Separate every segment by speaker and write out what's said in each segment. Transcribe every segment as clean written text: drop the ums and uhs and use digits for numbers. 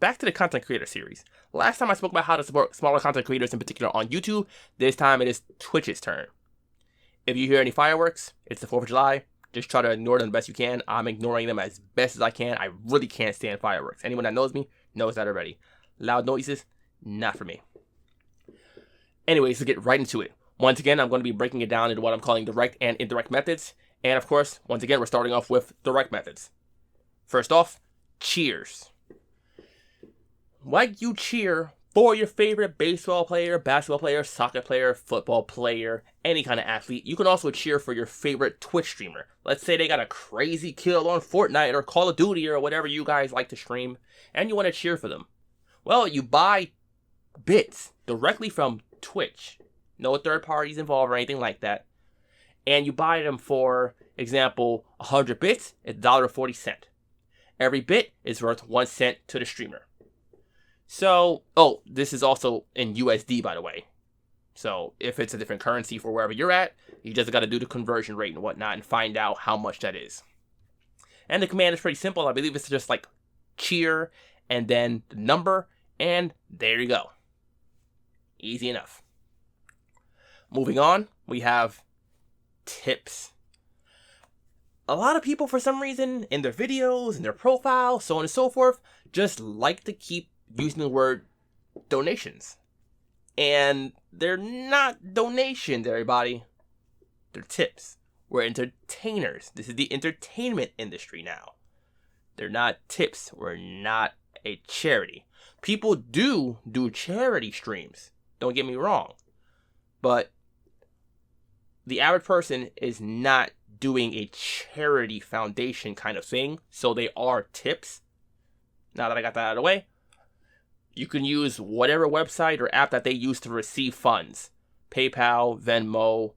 Speaker 1: back to the content creator series. Last time I spoke about how to support smaller content creators in particular on YouTube. This time it is Twitch's turn. If you hear any fireworks, it's the 4th of July. Just try to ignore them the best you can. I'm ignoring them as best as I can. I really can't stand fireworks. Anyone that knows me knows that already. Loud noises, not for me. Anyways, to get right into it. Once again, I'm going to be breaking it down into what I'm calling direct and indirect methods. And of course, once again, we're starting off with direct methods. First off, cheers. Like you cheer for your favorite baseball player, basketball player, soccer player, football player, any kind of athlete, you can also cheer for your favorite Twitch streamer. Let's say they got a crazy kill on Fortnite or Call of Duty or whatever you guys like to stream, and you want to cheer for them. Well, you buy bits directly from Twitch. No third parties involved or anything like that. And you buy them for example, 100 bits is $1.40. Every bit is worth 1 cent to the streamer. So, this is also in USD, by the way. So, if it's a different currency for wherever you're at, you just got to do the conversion rate and whatnot and find out how much that is. And the command is pretty simple. I believe it's just like cheer and then the number, and there you go. Easy enough. Moving on, we have tips. A lot of people, for some reason, in their videos, in their profile, so on and so forth, just like to keep using the word donations. And they're not donations, everybody. They're tips. We're entertainers. This is the entertainment industry now. They're not tips. We're not a charity. People do charity streams. Don't get me wrong. But the average person is not doing a charity foundation kind of thing. So they are tips. Now that I got that out of the way, you can use whatever website or app that they use to receive funds. PayPal, Venmo,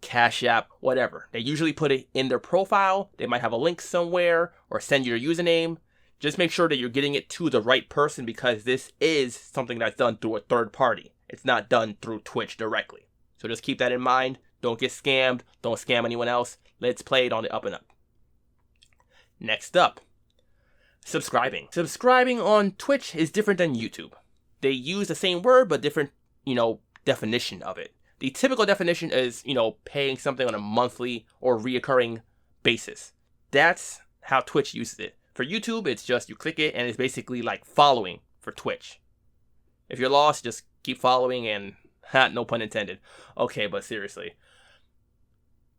Speaker 1: Cash App, whatever. They usually put it in their profile. They might have a link somewhere or send you your username. Just make sure that you're getting it to the right person, because this is something that's done through a third party. It's not done through Twitch directly. So just keep that in mind. Don't get scammed. Don't scam anyone else. Let's play it on the up and up. Next up, subscribing. Subscribing on Twitch is different than YouTube. They use the same word, but different, definition of it. The typical definition is, paying something on a monthly or reoccurring basis. That's how Twitch uses it. For YouTube, it's just you click it and it's basically like following for Twitch. If you're lost, just keep following and, no pun intended. Okay, but seriously.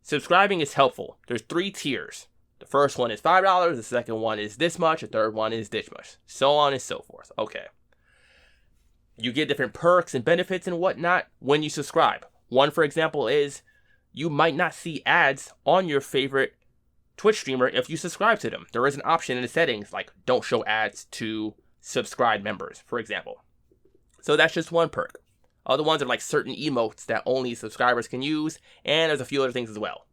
Speaker 1: Subscribing is helpful. There's 3 tiers. The first one is $5, the second one is this much, the third one is this much, so on and so forth. Okay. You get different perks and benefits and whatnot when you subscribe. One, for example, is you might not see ads on your favorite Twitch streamer if you subscribe to them. There is an option in the settings like don't show ads to subscribed members, for example. So that's just one perk. Other ones are like certain emotes that only subscribers can use, and there's a few other things as well.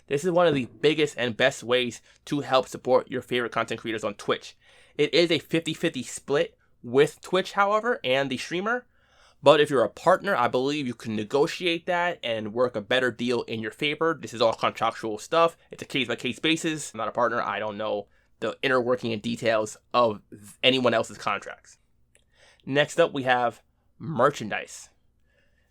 Speaker 1: This is one of the biggest and best ways to help support your favorite content creators on Twitch. It is a 50-50 split with Twitch, however, and the streamer. But if you're a partner, I believe you can negotiate that and work a better deal in your favor. This is all contractual stuff. It's a case-by-case basis. I'm not a partner. I don't know the inner working and details of anyone else's contracts. Next up, we have merchandise.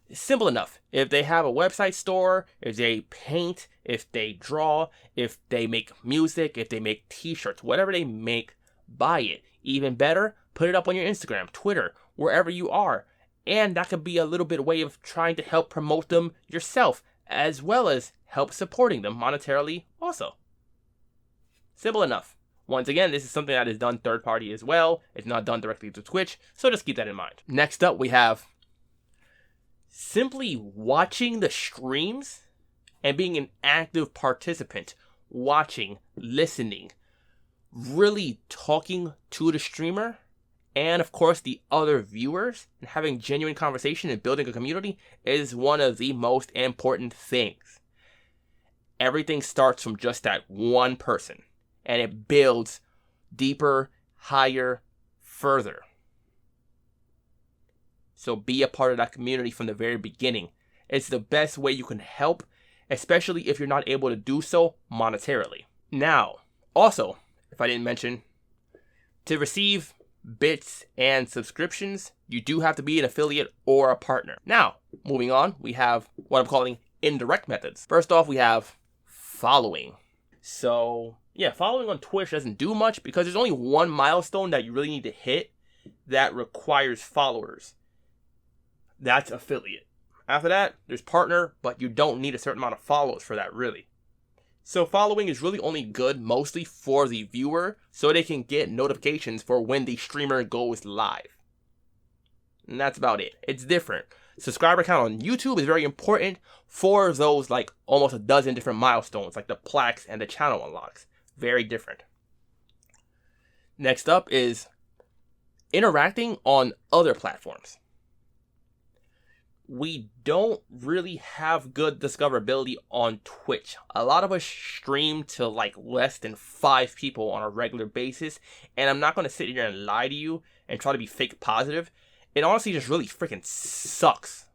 Speaker 1: It's simple enough. If they have a website store, if they paint, if they draw, if they make music, if they make t-shirts, whatever they make, buy it. Even better, put it up on your Instagram, Twitter, wherever you are. And that could be a little bit way of trying to help promote them yourself, as well as help supporting them monetarily also. Simple enough. Once again, this is something that is done third party as well. It's not done directly to Twitch, so just keep that in mind. Next up, we have simply watching the streams and being an active participant. Watching, listening, really talking to the streamer and of course the other viewers, and having genuine conversation and building a community is one of the most important things. Everything starts from just that one person, and it builds deeper, higher, further. So be a part of that community from the very beginning. It's the best way you can help, especially if you're not able to do so monetarily. Now, also, if I didn't mention, to receive bits, and subscriptions, you do have to be an affiliate or a partner. Now, moving on, we have what I'm calling indirect methods. First off, we have following. So, yeah, following on Twitch doesn't do much because there's only one milestone that you really need to hit that requires followers. That's affiliate. After that, there's partner, but you don't need a certain amount of followers for that, really. So following is really only good mostly for the viewer so they can get notifications for when the streamer goes live. And that's about it. It's different. Subscriber count on YouTube is very important for those like almost a dozen different milestones, like the plaques and the channel unlocks. Very different. Next up is interacting on other platforms. We don't really have good discoverability on Twitch. A lot of us stream to like less than 5 people on a regular basis, and I'm not going to sit here and lie to you and try to be fake positive. It honestly just really freaking sucks.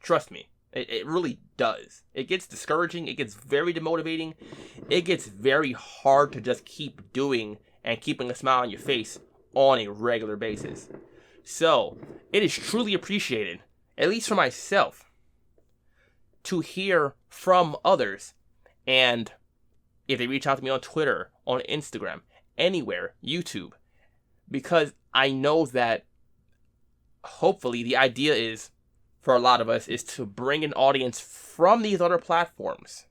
Speaker 1: Trust me, it really does. It gets discouraging, it gets very demotivating, it gets very hard to just keep doing and keeping a smile on your face on a regular basis. So, it is truly appreciated, at least for myself, to hear from others. And if they reach out to me on Twitter, on Instagram, anywhere, YouTube, because I know that hopefully the idea is, for a lot of us, is to bring an audience from these other platforms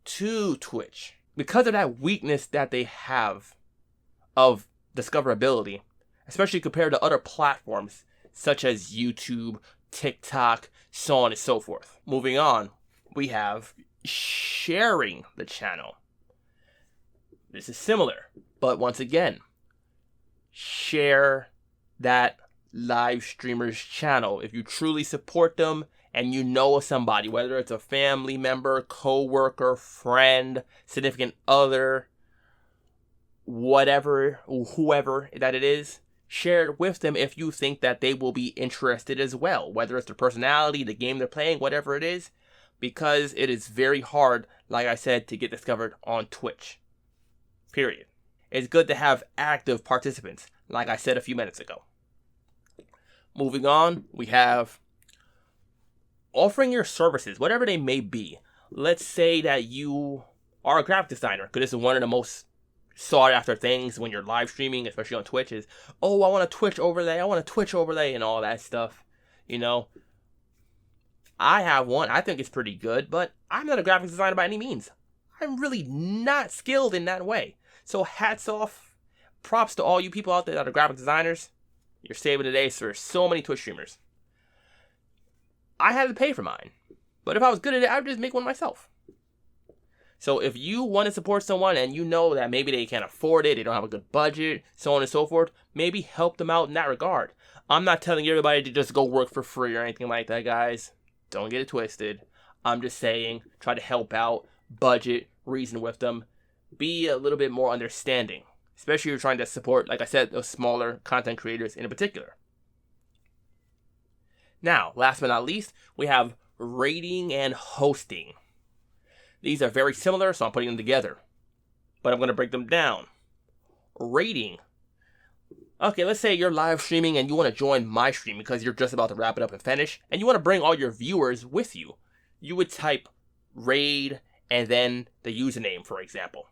Speaker 1: to Twitch. Because of that weakness that they have of discoverability, especially compared to other platforms, such as YouTube, TikTok, so on and so forth. Moving on, we have sharing the channel. This is similar, but once again, share that live streamer's channel. If you truly support them and you know somebody, whether it's a family member, co-worker, friend, significant other, whatever, whoever that it is, share it with them if you think that they will be interested as well, whether it's their personality, the game they're playing, whatever it is, because it is very hard, like I said, to get discovered on Twitch. Period. It's good to have active participants, like I said a few minutes ago. Moving on, we have offering your services, whatever they may be. Let's say that you are a graphic designer, because this is one of the most sought after things when you're live streaming, especially on Twitch, is, oh, I want a Twitch overlay, and all that stuff. You know, I have one. I think it's pretty good, but I'm not a graphics designer by any means. I'm really not skilled in that way. So hats off, props to all you people out there that are graphic designers. You're saving the day for so many Twitch streamers. I had to pay for mine, but if I was good at it, I would just make one myself. So if you want to support someone and you know that maybe they can't afford it, they don't have a good budget, so on and so forth, maybe help them out in that regard. I'm not telling everybody to just go work for free or anything like that, guys. Don't get it twisted. I'm just saying, try to help out, budget, reason with them, be a little bit more understanding. Especially if you're trying to support, like I said, those smaller content creators in particular. Now, last but not least, we have rating and hosting. These are very similar, so I'm putting them together. But I'm going to break them down. Rating. Okay, let's say you're live streaming and you want to join my stream because you're just about to wrap it up and finish, and you want to bring all your viewers with you. You would type raid and then the username, for example.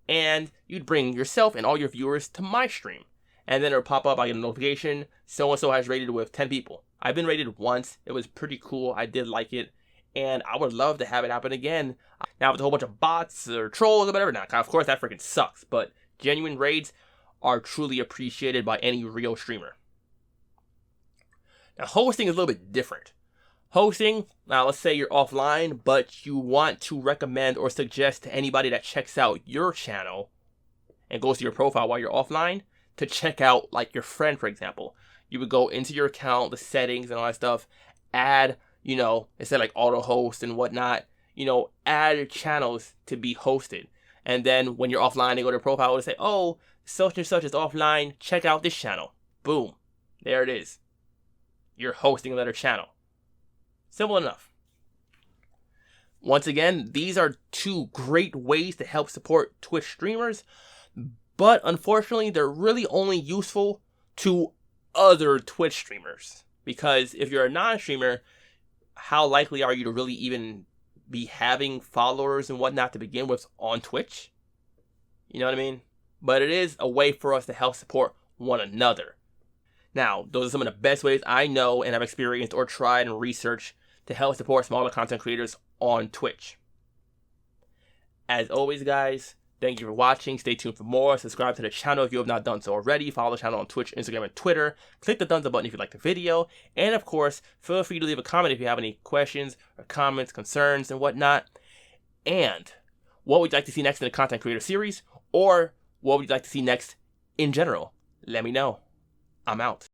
Speaker 1: And you'd bring yourself and all your viewers to my stream. And then it'll pop up, I get a notification, so-and-so has raided with 10 people. I've been raided once. It was pretty cool. I did like it. And I would love to have it happen again. Now, with a whole bunch of bots or trolls or whatever, now, of course, that freaking sucks. But genuine raids are truly appreciated by any real streamer. Now, hosting is a little bit different. Hosting, now let's say you're offline, but you want to recommend or suggest to anybody that checks out your channel and goes to your profile while you're offline to check out, like, your friend, for example. You would go into your account, the settings and all that stuff, add, you know, instead of like auto host and whatnot, you know, add channels to be hosted. And then when you're offline, they go to your profile and say, oh, such and such is offline, check out this channel. Boom. There it is. You're hosting another channel. Simple enough. Once again, these are two great ways to help support Twitch streamers, but unfortunately, they're really only useful to other Twitch streamers. Because if you're a non-streamer, how likely are you to really even be having followers and whatnot to begin with on Twitch? You know what I mean? But it is a way for us to help support one another. Now, those are some of the best ways I know and have experienced or tried and researched to help support smaller content creators on Twitch. As always, guys, thank you for watching. Stay tuned for more. Subscribe to the channel if you have not done so already. Follow the channel on Twitch, Instagram, and Twitter. Click the thumbs up button if you like the video. And of course, feel free to leave a comment if you have any questions or comments, concerns, and whatnot. And what would you like to see next in the content creator series? Or what would you like to see next in general? Let me know. I'm out.